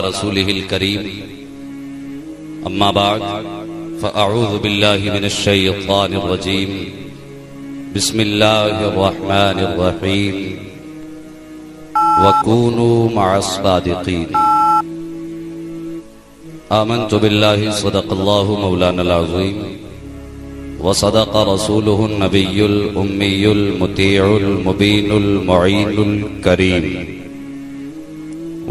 रसूलिहिल करीम अम्मा बाद फ़अऊज़ु बिल्लाहि मिनश शैतानिर रजीम बिस्मिल्लाहिर रहमानिर रहीम वकूनू मअस सादिक़ीन आमन्तु बिल्लाहि सदक़ल्लाहु मौलानल अज़ीम व सदक़ रसूलुहुन नबियुल उम्मियुल मुतीउल मुबीनुल मुईनुल करीम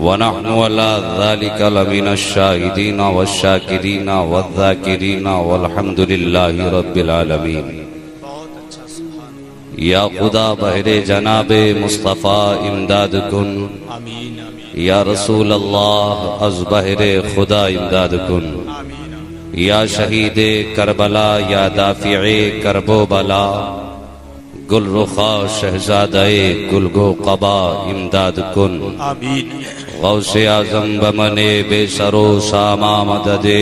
वनहनु अला ज़ालिका लमिनश शाहिदीन वश्शाकिरीन वज़्ज़ाकिरीन वल्हम्दुलिल्लाहि रब्बिल आलमीन। या खुदा बहरे जनाबे मुस्तफ़ा इमदाद कुन, या रसूल अल्लाह अज़ बहरे खुदा इमदाद कुन। या शहीदे करबला या दाफ़िए करबो बला, गुलरुखा शहजादाए गुलगो कबा इमदाद कुन। गौसे आज़म बमने बेसरो सामा मददे,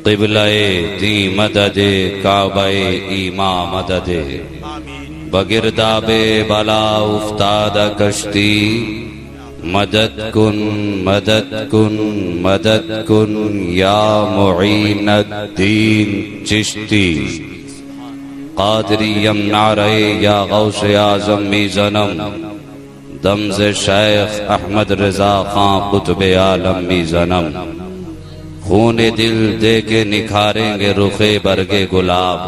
क़िबलाए दी मददे काबाए ईमा मददे। बगिरदाबे बला उफ्ताद कश्ती, मदद कुन मदद कुन मदद कुन या मुईनुद्दीन चिश्ती। क़ादरियम नारे या गौसे आज़म मीज़नम, दमज़े शेख अहमद रज़ा खां कुतुबे आलम मीज़नम। खूने दिल दे के निखारेंगे रुखे बरगे गुलाब।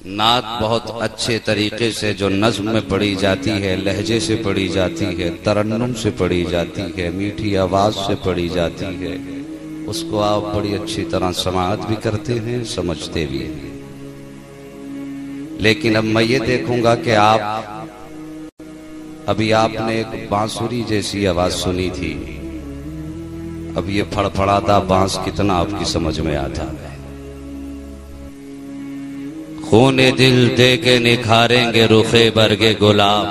नात बहुत अच्छे तरीके से जो नज़्म में पढ़ी जाती है, लहजे से पढ़ी जाती है, तरन्नुम से पढ़ी जाती है, मीठी आवाज से पढ़ी जाती है, उसको आप बड़ी अच्छी तरह समाअत भी करते हैं, समझते भी हैं। लेकिन अब मैं ये देखूंगा कि अभी आपने एक बांसुरी जैसी आवाज सुनी थी, अब ये फड़फड़ाता बांस कितना आपकी समझ में आता है। खूने दिल दे के निखारेंगे रुखे बरगे गुलाब।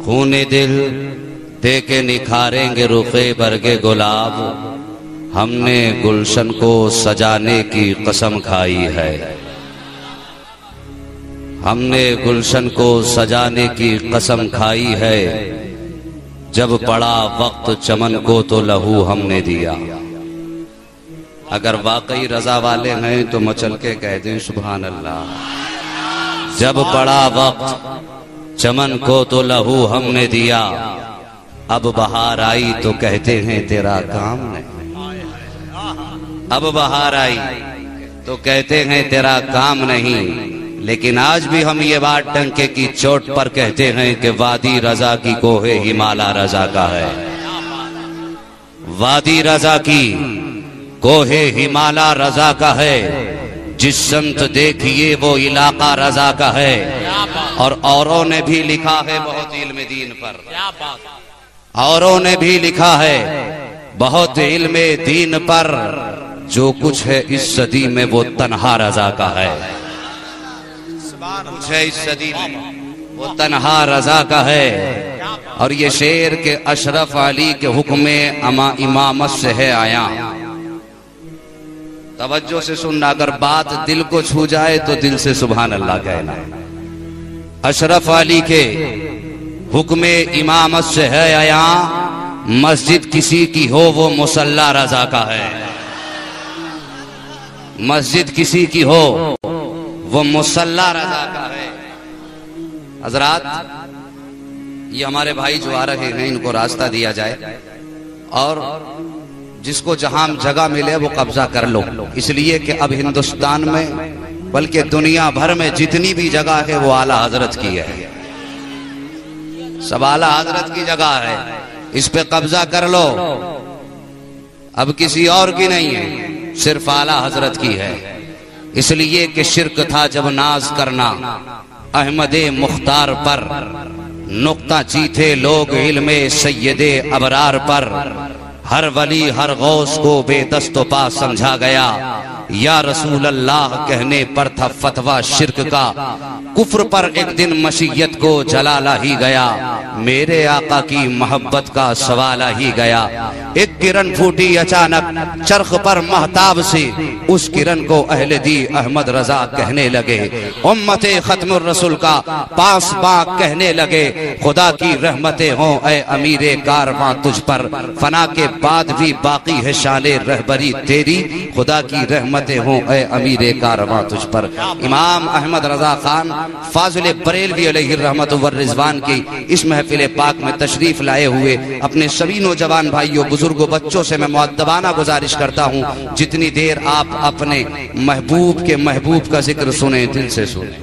खूने दिल दे के निखारेंगे रुखे बरगे गुलाब। हमने गुलशन को सजाने की कसम खाई है। हमने गुलशन को सजाने की कसम खाई है। जब पड़ा वक्त चमन को तो लहू हमने दिया। अगर वाकई रजा वाले हैं तो मचल के कह दें सुभान अल्लाह। जब पड़ा वक्त चमन को तो लहू हमने दिया। अब बहार आई तो कहते हैं तेरा काम नहीं। अब बहार आई तो कहते हैं तेरा काम नहीं। लेकिन आज भी हम ये बात डंके की चोट पर कहते हैं कि वादी रजा की कोहे हिमाला रजा का है। वादी रजा की कोहे हिमाला रजा का है। जिस संत देखिए वो इलाका रजा का है। और औरों ने भी लिखा है बहुत इल्म दीन पर। औरों ने भी लिखा है बहुत इल्म दीन पर। जो कुछ है इस सदी में वो तन्हा रजा का है। कुछ है इस सदी में वो तन्हा रजा का है। और ये शेर के अशरफ अली के हुक्म इमामत से है आया। तवज्जो से सुनना, अगर बात दिल को छू जाए तो दिल से सुभान अल्लाह कहना। अशरफ अली के हुक्मे इमामत से है आया। मस्जिद किसी की हो वो मुसल्ला रजा का है। मस्जिद किसी की हो वो मुसल्ला रजा का है। हजरात, ये हमारे भाई जो आ रहे हैं इनको रास्ता दिया जाए और जिसको जहां जगह मिले वो कब्जा कर लो। इसलिए कि अब हिंदुस्तान में बल्कि दुनिया भर में जितनी भी जगह है वो आला हजरत की है। सब आला हजरत की जगह है, इस पे कब्जा कर लो। अब किसी और की नहीं है, सिर्फ आला हजरत की है। इसलिए कि शिर्क था जब नाज करना अहमदे मुख्तार पर। नुक्ता चीथे लोग इल्मे सैयदे अबरार पर। हर वली हर गौस को बेदस्तो पा समझा गया। या रसूल अल्लाह कहने पर था फतवा शिर्क का। कुफ्र पर एक दिन मसीयत को जलाला ही गया, मेरे आका की मोहब्बत का सवाला ही गया। एक किरण फूटी अचानक चरख पर महताब से, उस किरण को अहले दी अहमद रजा कहने लगे। उम्मते खत्मुर रसूल का पास बाग कहने लगे, खुदा की रहमतें हों ए अमीरे कारवां तुझ पर, फना के बाद भी बाकी है शाले रहबरी तेरी, खुदा की रहमतें हों ए अमीरे कारवां तुझ पर। इमाम अहमद रजा खान फाजिल बरेलवी अलैहि रहमत व रिजवान की इस महफिल पाक में तशरीफ लाए हुए अपने सभी नौजवान भाइयों, बुजुर्गों, बच्चों से मैं मुअद्दबाना गुजारिश करता हूँ, जितनी देर आप अपने महबूब के महबूब का जिक्र सुने, दिल से सुने,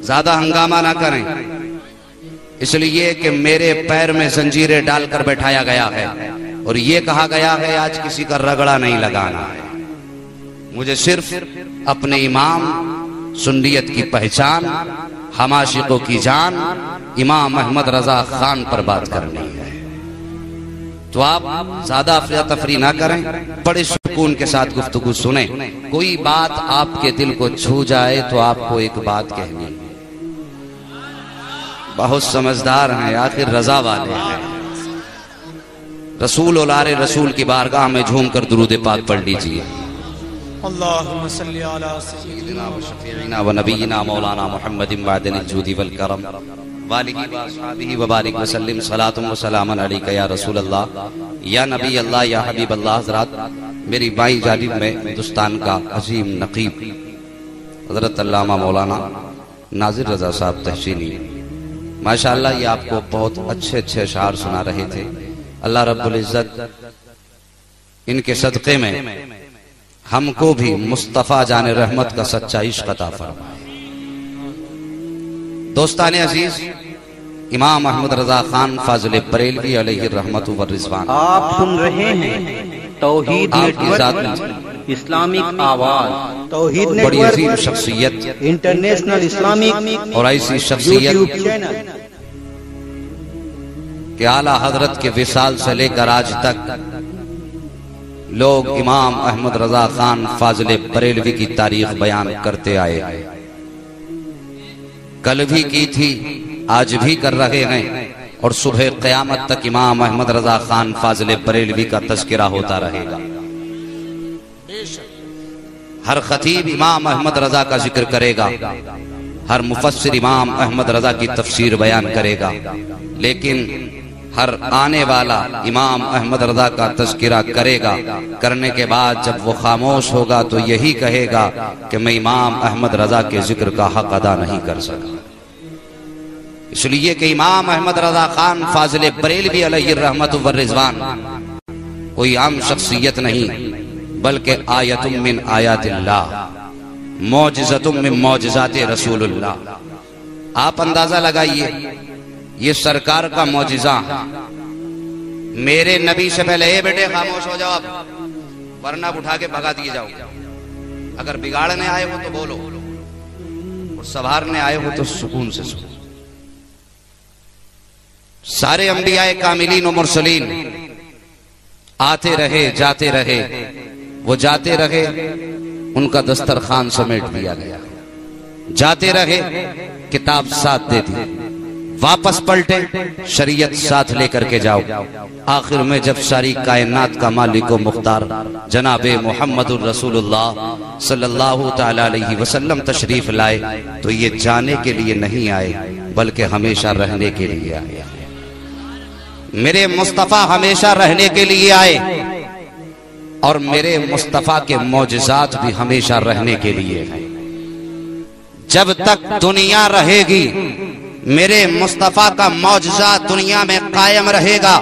ज्यादा हंगामा ना करें, इसलिए कि मेरे पैर में जंजीरें डालकर बैठाया गया है और ये कहा गया है आज किसी का रगड़ा नहीं लगाना है। मुझे सिर्फ अपने इमाम सुन्नियत की पहचान, हम आशिकों की जान इमाम अहमद रजा खान पर बात करनी है। तो आप ज्यादा अफरा तफरी ना करें, बड़े सुकून के साथ गुफ्तगू सुने। कोई बात आपके दिल को छू जाए तो आपको एक बात कहनी है। बहुत समझदार हैं, आखिर रजा वाले हैं। रसूल औलारे रसूल की बारगाह में झूमकर दुरूद पाक पढ़ लीजिए। अल्लाहुम्मा सल्ली अला सय्यिदिना व शफीइना व नबीना मौलाना मुहम्मदिन वादिल जुदी वल करम वालिही व अस्हाबिही व बारिक व सल्लिम सलातुम व सलामन अलैका या रसूल अल्लाह या नबी अल्लाह या हबीब अल्लाह। हज़रात, मेरी बाईं जानिब में हिंदुस्तान का अजीम नकीब हज़रत अल्लामा मौलाना नाज़िर रज़ा साहब तहसीनी, माशाअल्लाह ये आपको बहुत अच्छे अच्छे अशआर सुना रहे थे। अल्लाह रब्बुल इज्जत इनके सदक़े में हमको भी मुस्तफ़ा जाने रहमत का सच्चा इश्क अता फरमाए। दोस्ताने अजीज, इमाम अहमद रजा खान फाजिल बरेलवी अलैहि रहमत व रिजवान, आप सुन रहे हैं तौहीद नेटवर्क, इस्लामिक आवाज, तौहीद नेटवर्क, बड़ी अजीम शख्सियत, इंटरनेशनल इस्लामिक और ऐसी शख्सियत के आला हजरत के विसाल से लेकर आज तक लोग इमाम अहमद रजा खान फाजिल बरेलवी की तारीख बयान करते आए। कल भी की थी, आज भी कर रहे हैं और सुबह क़यामत तक इमाम अहमद रजा खान फाजिल बरेलवी का तज़किरा होता रहेगा। हर खतीब इमाम अहमद रजा का जिक्र करेगा, हर मुफस्सिर इमाम अहमद रजा की तफसीर बयान करेगा, लेकिन हर आने वाला इमाम अहमद रजा का तज़किरा करेगा। करने के बाद जब वो खामोश होगा तो यही कहेगा कि मैं इमाम अहमद रजा के जिक्र का हक अदा नहीं कर सका। इसलिए कि इमाम अहमद रजा खान फाजिल बरेलवी अलैहि रहमत व रिजवान कोई आम शख्सियत नहीं, बल्कि आयतुम मिन आयातिल्लाह, मौजिज़तुम मिन मौजिज़ाते रसूलुल्लाह। आप अंदाजा लगाइए, ये सरकार का मौजिज़ा है। मेरे नबी से पहले, ए बेटे खामोश हो जाओ अब, वरना उठा के भगा दिए जाओ। अगर बिगाड़ने आए हो तो बोलो, और संवारने आए हो तो सुकून से सुनो। सारे अंबियाए कामिलीन और मुरसलीन आते रहे, जाते रहे, वो जाते रहे, उनका दस्तरखान समेट दिया गया। जाते रहे, किताब साथ दे दी, वापस पलटे, शरीयत साथ लेकर के जाओ। आखिर में जब सारी कायनात का मालिक व मुख्तार जनाबे मुहम्मदुर रसूलुल्लाह सल्लल्लाहु तआला अलैहि वसल्लम तशरीफ लाए, तो ये जाने के लिए नहीं आए, बल्कि हमेशा रहने के लिए आए। मेरे मुस्तफा हमेशा रहने के लिए आए और मेरे मुस्तफा के मौजिज़ात भी हमेशा रहने के लिए हैं। जब तक दुनिया रहेगी मेरे मुस्तफा का मौजज़ा दुनिया में कायम रहेगा।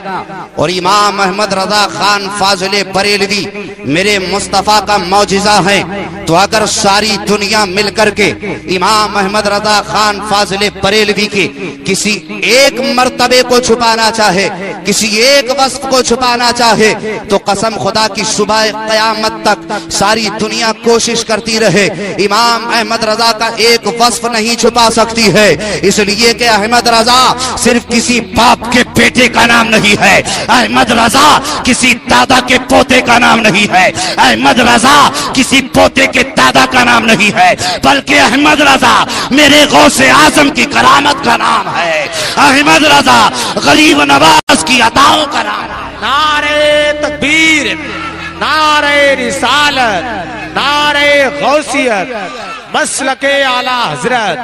और इमाम अहमद रजा खान फाजिल बरेलवी मेरे मुस्तफा का मौजज़ा है। तो अगर सारी दुनिया मिलकर के इमाम अहमद रजा खान फाजिल बरेलवी के किसी एक मर्तबे को छुपाना चाहे, किसी एक वस्फ को छुपाना चाहे, तो कसम खुदा की सुबह क़यामत तक सारी दुनिया कोशिश करती रहे, इमाम अहमद रजा का एक वस्फ नहीं छुपा सकती है। इसलिए कि अहमद रजा सिर्फ किसी बाप के बेटे का नाम नहीं है, अहमद रजा किसी दादा के पोते का नाम नहीं है, अहमद रजा किसी पोते के के दादा का नाम नहीं है, बल्कि अहमद रजा मेरे गौसे आजम की करामत का नाम है। अहमद रजा गरीब नवाज की अताओं का नाम है। नारे तकबीर, नारे रिसालत, नारे गौसियत, मसलके आला हजरत,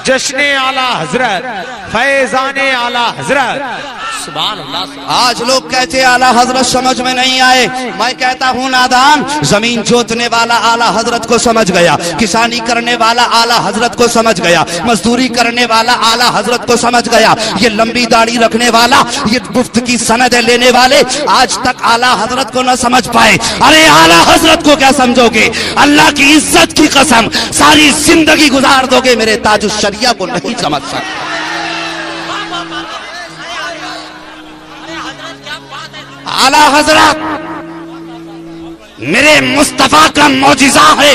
जश्ने आला हजरत, फैजाने आला हजरत। सुभान अल्लाह। आज लोग कहते आला हजरत समझ में नहीं आए, मैं कहता हूँ नादान, जमीन जोतने वाला आला हजरत को समझ गया, किसानी करने वाला आला हजरत को समझ गया, मजदूरी करने वाला आला हजरत को समझ गया। ये लंबी दाढ़ी रखने वाला, ये मुफ्त की सनदें लेने वाले आज तक आला हजरत को न समझ पाए। अरे आला हजरत को क्या समझोगे? अल्लाह की इज्जत की कसम सारी जिंदगी गुजार दोगे, मेरे ताजुश शरिया को नहीं समझ सकते। आला हजरत मेरे मुस्तफा का मौजिजा है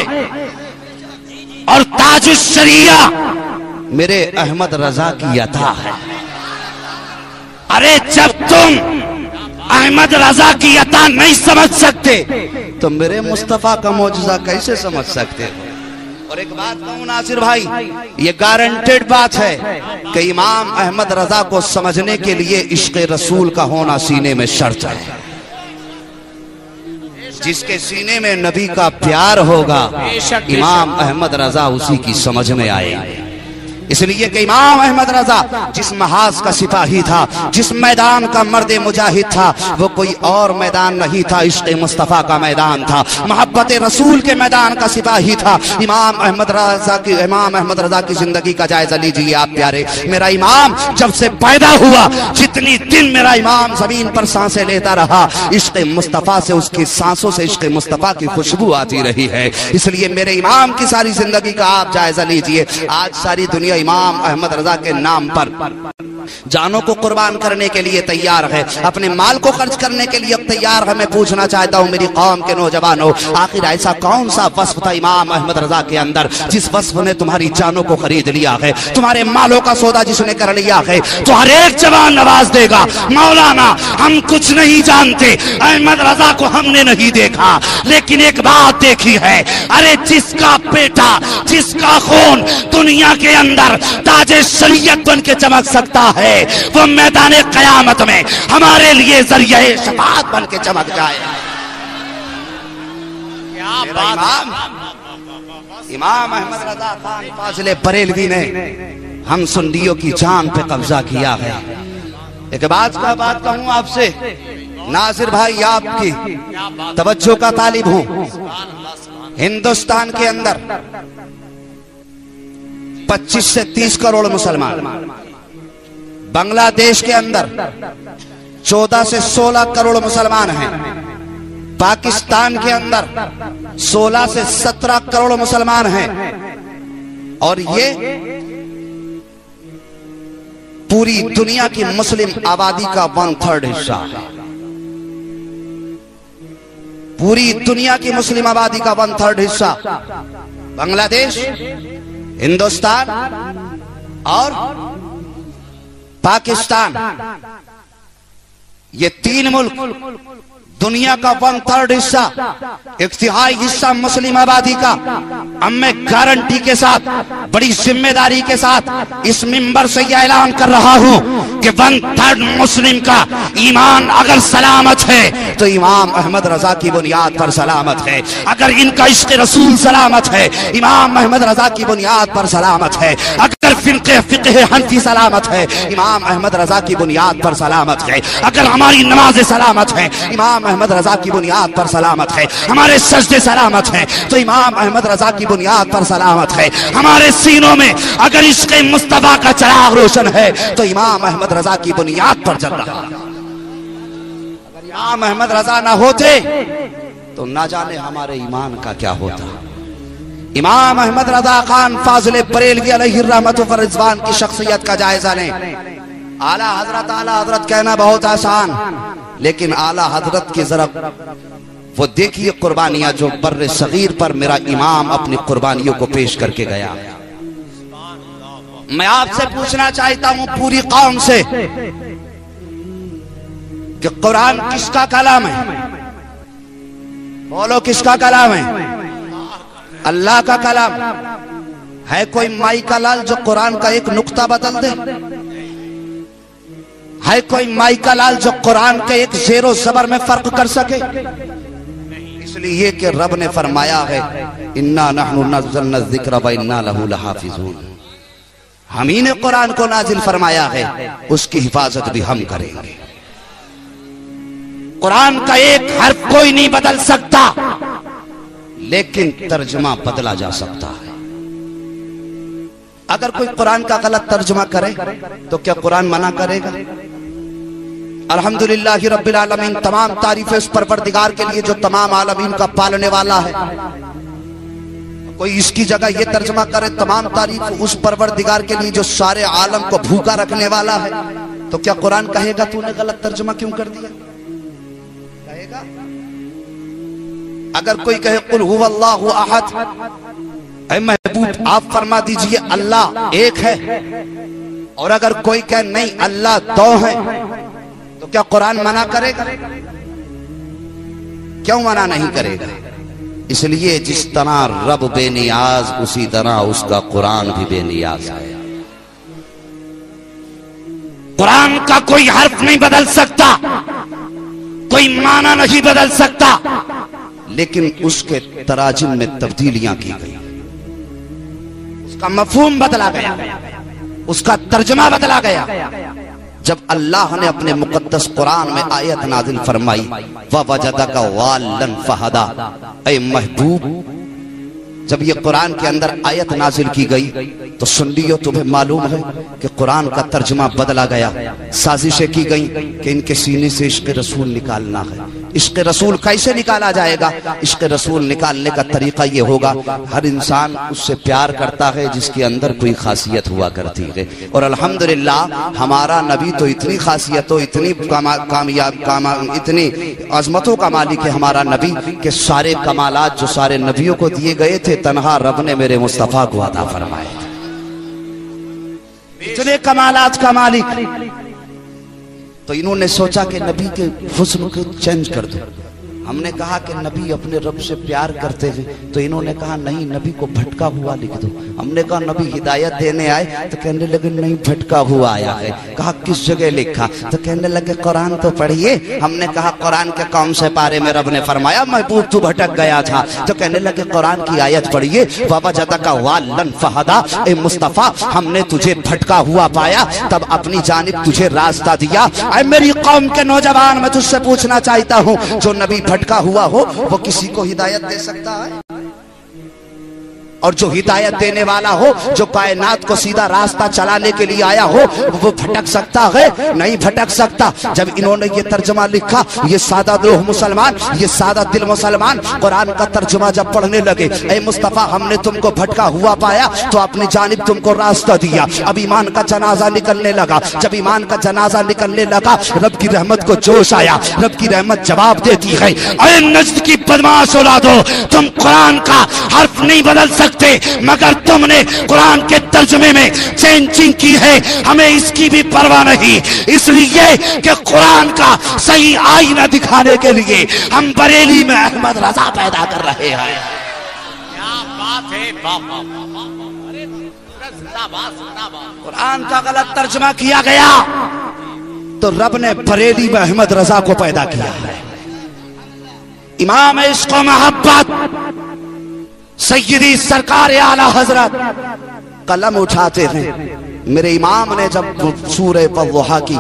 और ताजुश शरिया मेरे अहमद रजा की अता है। अरे जब तुम अहमद रजा की अता नहीं समझ सकते तो मेरे मुस्तफा का मौजिजा कैसे समझ सकते हो? और एक बात कहूं नासिर भाई, ये गारंटेड बात है कि इमाम अहमद रजा को समझने के लिए इश्क रसूल का होना सीने में शर्त है। जिसके सीने में नबी का प्यार होगा, इमाम अहमद रजा उसी की समझ में आएंगे। इसलिए कि इमाम अहमद रजा जिस महाज का सिपाही था, जिस मैदान का मर्द मुजाहिद था, वो कोई और मैदान नहीं था, इश्क मुस्तफ़ा का मैदान था, मोहब्बत रसूल के मैदान का सिपाही था। इमाम अहमद रजा की जिंदगी का जायजा लीजिए आप प्यारे। मेरा इमाम जब से पैदा हुआ, जितनी दिन मेरा इमाम जमीन पर सांसें लेता रहा, इश्क मुस्तफ़ा से, उसकी सांसों से इश्क मुस्तफ़ा की खुशबू आती रही है। इसलिए मेरे इमाम की सारी जिंदगी का आप जायजा लीजिए। आज सारी दुनिया इमाम अहमद रजा के नाम पर जानों को कुर्बान करने के लिए तैयार है, अपने माल को खर्च करने के लिए तैयार है। मैं पूछना चाहता हूं मेरी कौम के नौजवानों, आखिर ऐसा कौन सा वस्फ था इमाम अहमद रजा के अंदर जिस वस्फ ने तुम्हारी जानों को खरीद लिया है, तुम्हारे मालों का सौदा जिसने कर लिया है? तो हर एक जवान नवाज देगा, मौलाना हम कुछ नहीं जानते, अहमद रजा को हमने नहीं देखा, लेकिन एक बात देखी है। अरे जिसका बेटा, जिसका खून दुनिया के अंदर ताजे शरीयत बन के चमक सकता है, वो मैदान कयामत में हमारे लिए जरिए शफाअत बन के चमक जाए। इमाम अहमद रजा खान फाजिले बरेलवी ने हम सुन्नियों की जान पे कब्जा किया है। एक बात कहूं आपसे नासिर भाई, आपकी तवज्जो का तालिब हूं। हिंदुस्तान के अंदर 25 से 30 करोड़ मुसलमान, बांग्लादेश के अंदर 14 से 16 करोड़ मुसलमान हैं, पाकिस्तान के अंदर 16 से 17 करोड़ मुसलमान हैं, और ये पूरी दुनिया की मुस्लिम आबादी का 1/3 हिस्सा है। पूरी दुनिया की मुस्लिम आबादी का 1/3 हिस्सा बांग्लादेश, हिंदुस्तान और पाकिस्तान, ये 3 मुल्क दुनिया का 1/3 हिस्सा, 1/3 हिस्सा मुस्लिम आबादी का। अब मैं गारंटी के साथ, बड़ी जिम्मेदारी के साथ इस मिंबर से यह ऐलान कर रहा हूं कि 1/3 मुस्लिम का ईमान अगर सलामत है तो इमाम अहमद रजा की बुनियाद पर सलामत है। अगर इनका इश्क रसूल सलामत है, इमाम अहमद रजा की बुनियाद पर सलामत है। अगर फिक़्ह हनफी सलामत है, इमाम अहमद रजा की बुनियाद पर सलामत है। अगर हमारी नमाजें सलामत है, इमाम अहमद रजा की बुनियाद पर सलामत है। हमारे सजदे सलामत हैं तो इमाम अहमद रजा की बुनियाद पर सलामत है। हमारे सीनों में अगर इश्क़ मुस्तफ़ा का चिराग रोशन है तो इमाम अहमद रजा की बुनियाद पर जल रहा। अगर इमाम अहमद रजा ना होते तो ना जाने हमारे ईमान का क्या होता। इमाम अहमद रजा खान फाजिल बरेलवी अलैहि रहमत व रिज़वान की शख्सियत का जायजा लें। आला हजरत कहना बहुत आसान, लेकिन आला हजरत की जरा वो देखिए कुर्बानियां जो बर्रे सगीर पर मेरा इमाम अपनी कुर्बानियों को पेश करके गया। मैं आपसे पूछना चाहता हूं पूरी कौम से कि कुरान किसका कलाम है? बोलो किसका कलाम है? अल्लाह का कलाम है कोई माई का लाल जो कुरान का एक नुक्ता बदल दे? है कोई माई का लाल जो कुरान के एक ज़ेरो ज़बर में फर्क कर सके? इसलिए कि रब ने फरमाया है इन्ना नहनु नज़्ज़लना ज़िक्र व इन्ना लहू लहाफ़िज़ून। हम ही ने कुरान को नाजिल फरमाया है, उसकी हिफाजत भी हम करेंगे। कुरान का एक हर्फ कोई नहीं बदल सकता, लेकिन तर्जुमा बदला जा सकता है। अगर कोई कुरान का गलत तर्जुमा करे तो क्या कुरान मना करेगा? अल्हम्दुलिल्लाह रब्बिल आलमीन, तमाम तारीफें उस परवरदिगार के लिए जो तमाम आलमीन का पालने वाला है। कोई इसकी जगह ये तर्जुमा करे, तमाम तारीफ उस परवरदिगार के लिए जो सारे आलम को भूखा रखने वाला है, तो क्या कुरान कहेगा तूने गलत तर्जुमा क्यों कर दिया? कहेगा? अगर कोई कहे कुल हुवल्लाहु अहद, ऐ महबूब आप फरमा दीजिए अल्लाह एक है, और अगर कोई कहे नहीं अल्लाह दो है, तो क्या कुरान मना करेगा? क्यों मना नहीं करेगा? इसलिए जिस तरह रब बेनियाज, उसी तरह उसका कुरान भी बेनियाज है। कुरान का कोई हर्फ नहीं बदल सकता, कोई माना नहीं बदल सकता, लेकिन उसके तराजिम में तब्दीलियां की गई, उसका मफहूम बदला गया, उसका तर्जुमा बदला गया। जब अल्लाह ने अपने मुकद्दस कुरान में आयत नाजिल फरमाई व वजदका वालन फहदा, ऐ महबूब, जब ये कुरान के अंदर आयत नाजिल की गई तो सुन लियो, तुम्हें मालूम है कि कुरान का तर्जुमा बदला गया। साजिशें की गई कि इनके सीने से इश्क रसूल निकालना है। इश्क रसूल कैसे निकाला जाएगा? इश्क रसूल निकालने का तरीका ये होगा, हर इंसान उससे प्यार करता है जिसके अंदर कोई खासियत हुआ करती है। और अल्हम्दुलिल्लाह हमारा नबी तो इतनी खासियतों, इतनी कामयाब, इतनी अजमतों का मालिक है हमारा नबी के सारे कमालात जो सारे नबियों को दिए गए थे, तन्हा रब ने मेरे मुस्तफा को अता फरमाए। इतने कमालात का मालिक, तो इन्होंने सोचा कि नबी के हुस्न को चेंज कर दो। हमने कहा कि नबी अपने रब से प्यार करते हैं, तो इन्होंने कहा नहीं, नबी को भटका हुआ लिख दो। हमने कहा नबी हिदायत देने आए, तो कहने लगे नहीं, भटका हुआ आया है। कहा किस जगह लिखा? तो कहने लगे कुरान तो पढ़िए। हमने कहा कुरान के कौन से पारे में रब ने फरमाया महबूब तू भटक गया था? तो कहने लगे कुरान की आयत पढ़िए, ववजदका वालन फहदा, ए मुस्तफा हमने तुझे भटका हुआ पाया, तब अपनी जानिब तुझे रास्ता दिया। ऐ मेरी कौम के नौजवान, मैं तुझसे पूछना चाहता हूँ, जो नबी भटका हुआ हो वो किसी को हिदायत दे सकता है? और जो हिदायत देने वाला हो, जो कायनात को सीधा रास्ता चलाने के लिए आया हो, वो भटक सकता है? नहीं भटक सकता। जब इन्होंने ये तर्जुमा लिखा, ये सादा रूह मुसलमान, ये सादा दिल मुसलमान कुरान का तर्जुमा जब पढ़ने लगे, ऐ मुस्तफा हमने तुमको भटका हुआ पाया तो अपनी जानिब तुमको रास्ता दिया। अब ईमान का जनाजा निकलने लगा। जब ईमान का जनाजा निकलने लगा, रब की रहमत को जोश आया। रब की रहमत जवाब देती है, ऐ नज्द की बदमाश औलादो, तुम कुरान का हर्फ नहीं बदल सकते, मगर तुमने कुरान के तर्जुमे में चेंजिंग की है, हमें इसकी भी परवाह नहीं। इसलिए कि कुरान का सही आईना दिखाने के लिए हम बरेली में अहमद रजा पैदा कर रहे हैं। क्या बात है, कुरान का गलत तर्जुमा किया गया तो रब ने बरेली में अहमद रजा को पैदा किया है। इमाम इश्क व मोहब्बत सैयदी सरकार आला हजरत कलम उठाते हैं। मेरे इमाम ने जब सूरह वज़्ज़ुहा की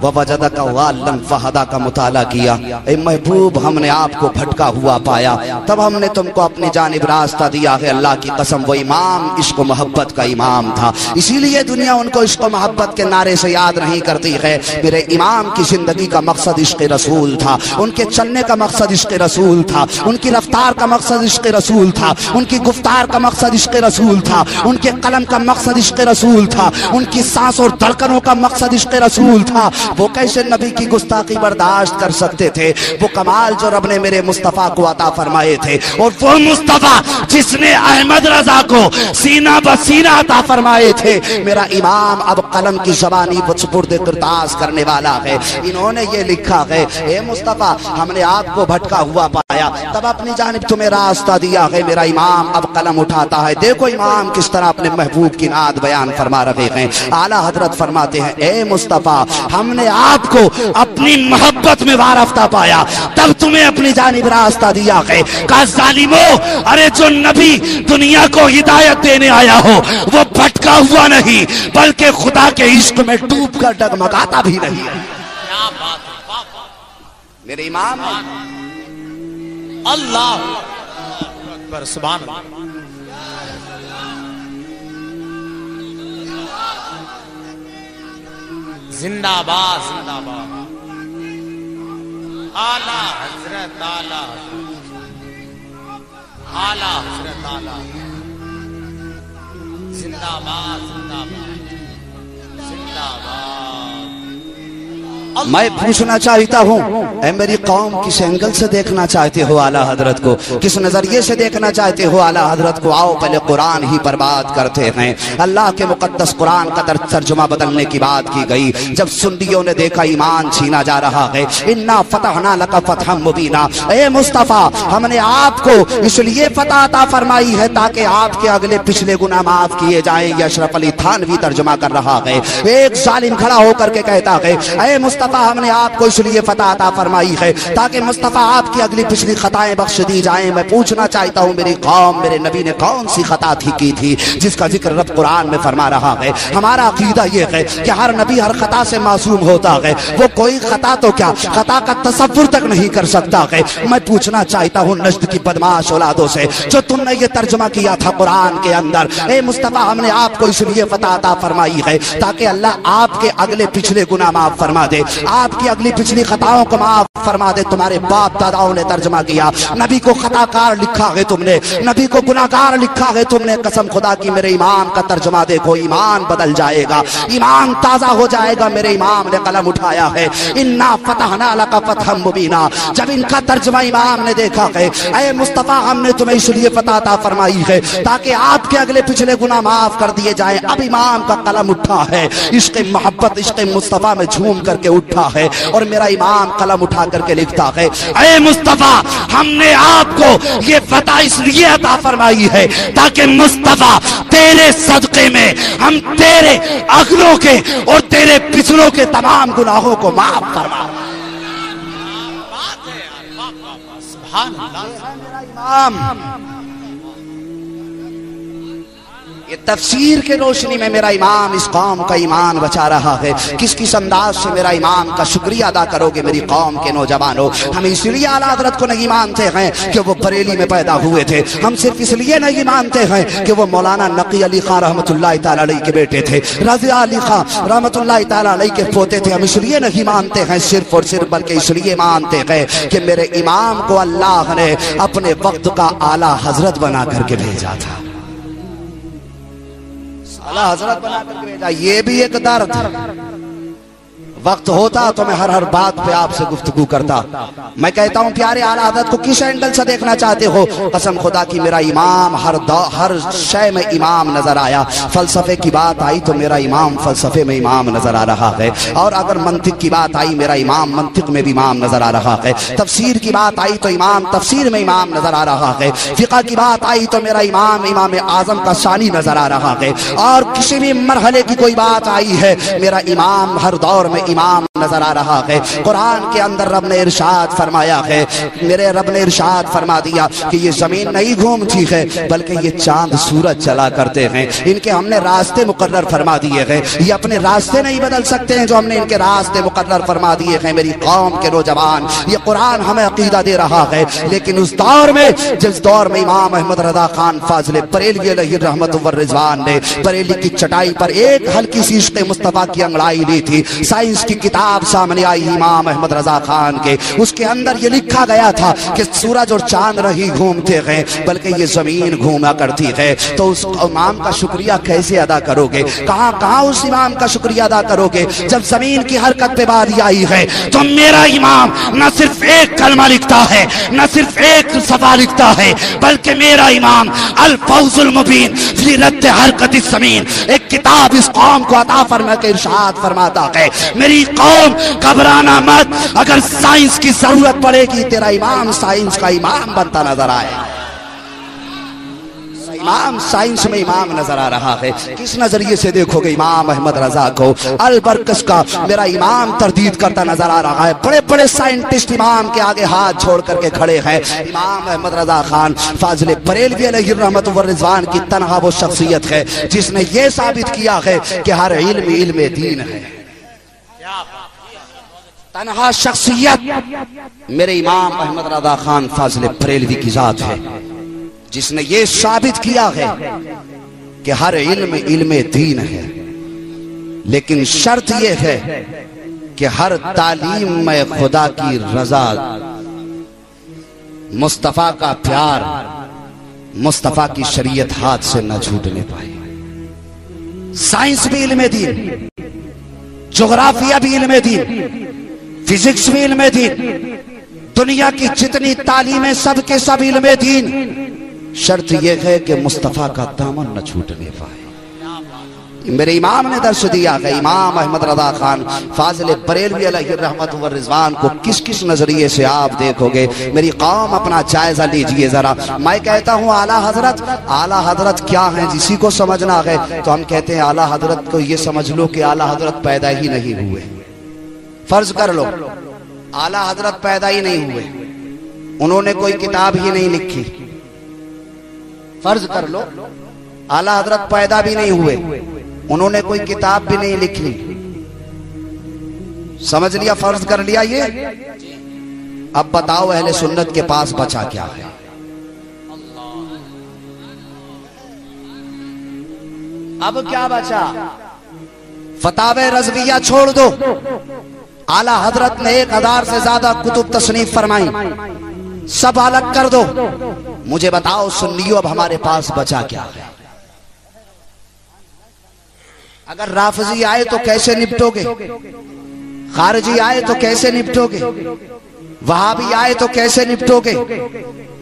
ववजदका वालन फहदा का मुताला किया, ए महबूब हमने आपको भटका हुआ पाया, तब हमने तुमको अपनी जानिब रास्ता दिया है। अल्लाह की कसम वो इमाम इश्क मोहब्बत का इमाम था, इसीलिए दुनिया उनको इश्क मोहब्बत के नारे से याद नहीं करती है। मेरे इमाम की जिंदगी का मकसद इश्क रसूल था, उनके चलने का मकसद इश्क रसूल था, उनकी रफ्तार का मकसद इश्क रसूल था, उनकी गुफ्तार का मकसद इश्क रसूल था, उनके कलम का मकसद इश्क रसूल था। उनकी सांस और धड़कनों का मकसद इश्क रसूल था। वो कैसे नबी की गुस्ताखी बर्दाश्त कर सकते थे? वो कमाल जो रब ने मेरे मुस्तफा को अता फरमाए थे, और वो मुस्तफा जिसने अहमद रजा को सीना बसीना अता फरमाए थे। मेरा इमाम अब कलम की ज़बानी सुपुर्द किरतास करने वाला है। इन्होंने ये लिखा है, ए मुस्तफा हमने आपको भटका हुआ पाया, तब अपनी जानिब तुम्हें रास्ता दिया है। मेरा इमाम अब कलम उठाता है। देखो इमाम किस तरह अपने महबूब की नात बयान फरमा रहे हैं। आला हजरत फरमाते हैं, ए मुस्तफा हमने आपको अपनी मोहब्बत में वारफ्ता पाया, तब तुम्हें अपनी जानिब रास्ता दिया है। का जालिमो, अरे जो नबी दुनिया को हिदायत देने आया हो वो भटका हुआ नहीं, बल्कि खुदा के इश्क में डूब कर डगमगाता भी नहीं है। क्या बात है, वाह वाह। मेरे इमाम अल्लाह अकबर, सुभान अल्लाह। जिंदाबाद जिंदाबाद। आला हजरत, आला आला हजरत, आला जिंदाबाद जिंदाबाद जिंदाबाद। मैं पूछना चाहता हूँ, मेरी कौम किस एंगल से देखना चाहते हो आला हजरत को? किस नजरिए से देखना चाहते हो आला हजरत को? आओ पहले कुरान ही पर बात करते हैं। अल्लाह के मुकद्दस कुरान का तर्जुमा बदलने की बात की गई। जब सुन्नियों ने देखा ईमान छीना जा रहा है, इन्ना फतहना लका फतहम मुबीना, ए मुस्तफा हमने आपको इसलिए फतह अता फरमाई है ताकि आपके अगले पिछले गुनाह माफ किए जाएं। ये अशरफ अली थानवी तर्जुमा कर रहा है। एक जालिम खड़ा होकर के कहता है, ए मुस्तफा हमने आपको इसलिए फतह अता फरमाई है ताकि मुस्तफा आपकी अगली पिछली खताएं बख्श दी जाएं। मैं पूछना चाहता हूं, मेरी कौम मेरे नबी ने कौन सी खता थी की थी जिसका जिक्र रब कुरान में फरमा रहा है? हमारा अकीदा यह है कि हर नबी हर खता से मासूम होता है। वो कोई खता तो क्या, खता का तसव्वुर तक नहीं कर सकता है। मैं पूछना चाहता हूं नज्द की बदमाश औलादों से, जो तुमने ये तर्जुमा किया था कुरान के अंदर, ए मुस्तफा हमने आपको इसलिए फतह अता फरमाई है ताकि अल्लाह आपके अगले पिछले गुनाह माफ फरमा दे, आपकी अगली पिछली खताओं को माफ फरमा दे। तुम्हारे बाप दादाओं ने तर्जुमा किया, नबी को खताकार लिखा है तुमने, नबी को गुनाहगार लिखा है तुमने। कसम खुदा की मेरे इमाम का तर्जुमा देखो, ईमान बदल जाएगा, ईमान ताजा हो जाएगा। मेरे इमाम ने कलम उठाया है, इन्ना फतहना लका फतहम मुबीना। जब इनका तर्जुमा इमाम ने देखा है, ऐ मुस्तफा हमने तुम्हें इसलिए फतह अता फरमाई है ताकि आपके अगले पिछले गुनाह माफ कर दिए जाएं। अब इमाम का कलम उठा है, इश्क़ मोहब्बत इश्क़ मुस्तफा में झूम करके उठा है, और मेरा इमाम कलम उठा करके लिखता है, ऐ मुस्तफा हमने आपको ये फतह इसलिए अता फरमाई है ताकि मुस्तफा तेरे सदक़े में हम तेरे अगलों के और तेरे पिछलों के तमाम गुनाहों को माफ फरमा। बात है यार, वाह वाह वाह, सुभान अल्लाह। मेरा इमाम ये तफसीर के रोशनी में मेरा इमाम इस कौम का ईमान बचा रहा है। किस किस अंदाज से मेरा इमाम का शुक्रिया अदा करोगे मेरी कौम के नौजवानों? हम इसलिए आला हज़रत को नहीं मानते हैं कि वो बरेली में पैदा हुए थे, हम सिर्फ इसलिए नहीं मानते हैं कि वो मौलाना नकी अली खां रहमतुल्लाह तआला अलैह के बेटे थे, रज़िया अली खां रहमतुल्लाह तआला अलैह के पोते थे। हम इसलिए नहीं मानते हैं सिर्फ और सिर्फ, बल्कि इसलिए मानते हैं कि मेरे इमाम को अल्लाह ने अपने वक्त का आला हजरत बना करके भेजा था। आला हजरत बना करके भेजा। ये भी एक दर्द। वक्त होता तो मैं हर बात पे आपसे गुफ्तगू करता। मैं कहता हूँ प्यारे आला हज़रत को किस एंगल से देखना चाहते हो? कसम खुदा की मेरा इमाम हर शय में इमाम नजर आया। फलसफे की बात आई तो मेरा इमाम फलसफे में इमाम नजर आ रहा है, और अगर मंतिक की बात आई मेरा इमाम मंतिक में भी इमाम नजर आ रहा है। तफसीर की बात आई तो इमाम तफसीर में इमाम नजर आ रहा है। फिक़ह की बात आई तो मेरा इमाम इमाम आजम का शानी नजर आ रहा है। और किसी भी मरहले की कोई बात आई है मेरा इमाम हर दौर में इमाम नजर आ रहा है। कुरान के अंदर रब ने इरशाद फरमाया है, मेरे रब ने इरशाद फरमा दिया कि ये जमीन नहीं घूमती है बल्कि ये चांद सूरज चला करते हैं। इनके हमने रास्ते मुकर्रर फरमा दिए हैं, ये अपने रास्ते नहीं बदल सकते हैं जो हमने इनके रास्ते मुकर्रर फरमा दिए हैं। मेरी कौम के नौजवान, ये कुरान हमें अकीदा दे रहा है, लेकिन उस दौर में जिस दौर में इमाम अहमद रज़ा खान फाज़िल बरेलवी अलैहि रहमत व रिज़वान ने बरेली की चटाई पर एक हल्की सी इश्क़ मुस्तफ़ा की अंगड़ाई ली थी, साइंस की किताब सामने आई इमाम अहमद रजा खान के, उसके अंदर ये लिखा गया था कि सूरज और चांद नहीं घूमते हैं बल्कि ये जमीन घूमा करती है। तो उस इमाम का शुक्रिया कैसे अदा करोगे? कहां कहां उस इमाम का शुक्रिया अदा करोगे जब जमीन की हरकत पे बात आई है? तो मेरा इमाम न सिर्फ एक कलमा लिखता है, न सिर्फ एक सफा लिखता है, बल्कि मेरा इमाम अल फौजुल मुबीन फी रद्द हरकत ज़मीन एक किताब इस कौम को अता फरमा के इरशाद फरमाता है, मेरी कौम घबराना मत, अगर साइंस की जरूरत पड़ेगी तेरा इमाम साइंस का इमाम बनता नजर आए। इमाम साइंस में इमाम नजर आ रहा है। किस नजरिए से देखोगे इमाम अहमद रजा को? अल बरकस का मेरा इमाम तरदीद करता नजर आ रहा है। बड़े बड़े साइंटिस्ट इमाम के आगे हाथ छोड़ करके खड़े हैं। इमाम अहमद रजा खान फाजिल बरेलवी अलैहि रहमत व रिज़वान की तनहा वो शख्सियत है जिसने ये साबित किया है कि हर इल्म इल्म दीन है। तनहा शख्सियत मेरे इमाम अहमद रजा खान फाजिल बरेलवी की जात है जिसने ये साबित किया है कि हर इल्म इल्म दीन है, लेकिन शर्त यह है कि हर तालीम में खुदा की रजा, मुस्तफा का प्यार, मुस्तफा की शरीयत हाथ से न छूटने पाए। साइंस भी इल्म दीन, ज्योग्राफिया भी इल्म दीन, फिजिक्स भी इल्म दीन, दुनिया की जितनी तालीमें सबके सब इल्म दीन। शर्त यह है कि मुस्तफा का दामन न छूटने पाए। मेरे इमाम ने दर्श दिया है। इमाम अहमद रजा खान फाजिल बरेलवी अलैहि रहमत व रिज़वान को किस किस नजरिए से आप देखोगे? मेरी कौम अपना जायजा लीजिए जरा। मैं कहता हूँ आला हजरत, आला हजरत क्या है जिसी को समझना है तो हम कहते हैं आला हजरत को ये समझ लो कि आला हजरत पैदा ही नहीं हुए। फर्ज कर लो आला हजरत पैदा ही नहीं हुए, उन्होंने कोई किताब ही नहीं लिखी। फर्ज कर लो आला हजरत पैदा भी नहीं हुए, उन्होंने कोई किताब भी नहीं लिखी। समझ लिया? फर्ज कर लिया ये। अब बताओ अहले सुन्नत के पास बचा क्या है? अब क्या बचा? फतावे रज़विया छोड़ दो। आला हजरत ने 1000 से ज्यादा कुतुब तसनीफ फरमाई, सब अलग कर दो। मुझे बताओ सुन्नियों अब हमारे पास बचा क्या है? अगर राफजी आए तो कैसे निपटोगे? खारजी आए तो कैसे निपटोगे? वहाबी आए तो कैसे निपटोगे?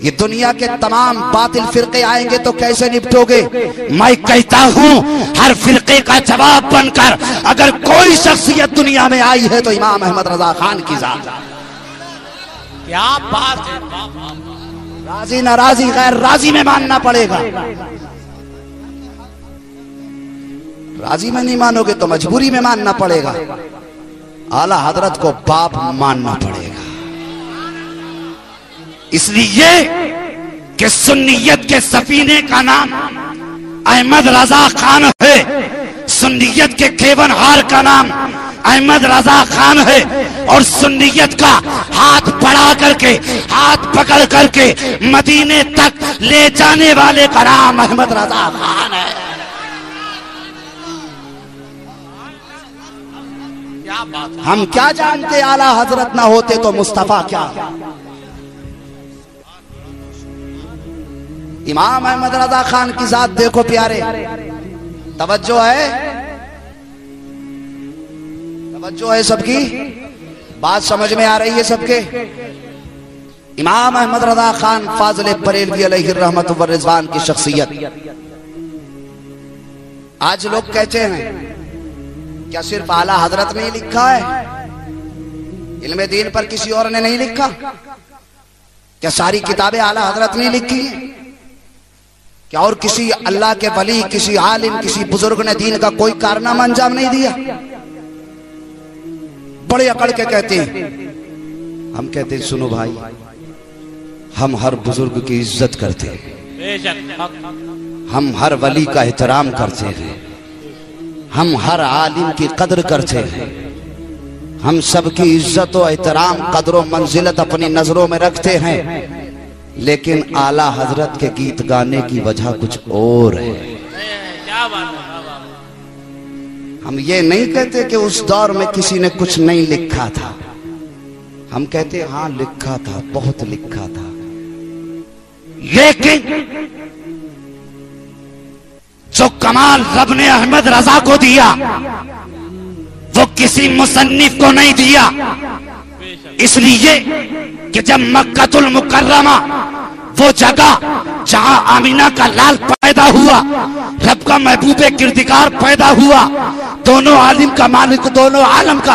ये दुनिया के तमाम बातिल फिरके आएंगे तो कैसे निपटोगे? मैं कहता हूं हर फिरके का जवाब बनकर अगर कोई शख्सियत दुनिया में आई है तो इमाम अहमद रजा खान की जात। क्या बात है! राजी नाराजी गैर राजी में मानना पड़ेगा। राजी में नहीं मानोगे तो मजबूरी में मानना पड़ेगा। आला हजरत को बाप मानना पड़ेगा। इसलिए कि सुन्नियत के सफीने का नाम अहमद रजा खान है, सुन्नियत के केवनहार का नाम अहमद रजा खान है, और सुन्नियत का हाथ बढ़ा करके, हाथ पकड़ करके मदीने तक ले जाने वाले का नाम अहमद रजा खान है। क्या बात है! हम क्या जानते आला हजरत ना होते तो मुस्तफा क्या? इमाम अहमद रजा खान की जात देखो प्यारे, तवज्जो है, तवज्जो है सबकी, बात समझ में आ रही है सबके? इमाम अहमद रजा खान फाजिल बरेलवी अलैहि रहमत व रिज़वान की शख्सियत। आज लोग कहते हैं क्या सिर्फ आला हजरत ने लिखा है? इल्मे दीन पर किसी और ने नहीं लिखा? क्या सारी किताबें आला हजरत ने लिखी हैं? क्या और किसी अल्लाह के वली, किसी आलिम, किसी बुजुर्ग ने दीन का कोई कारनामा अंजाम नहीं दिया? बड़े अकड़ के कहते हैं। हम कहते हैं सुनो भाई, हम हर बुजुर्ग की इज्जत करते हैं, हम हर वली का एहतराम करते हैं, हम हर आलिम की कदर करते हैं, हम सबकी इज्जत और एहतराम, कदर और मंजिलत अपनी नजरों में रखते हैं, लेकिन आला हजरत के गीत गाने की वजह कुछ और है। क्या बात है! हम ये नहीं कहते कि उस दौर में किसी ने कुछ नहीं लिखा था, हम कहते हाँ लिखा था, बहुत लिखा था, लेकिन जो कमाल रब ने अहमद रजा को दिया वो किसी मुसन्निफ को नहीं दिया। इसलिए कि जब मक्कातुल मुकर्रमा वो जगह जहां आमीना का लाल पैदा हुआ, रब का महबूबे किरदिगार पैदा हुआ, दोनों आलिम का मालिक, दोनों आलम का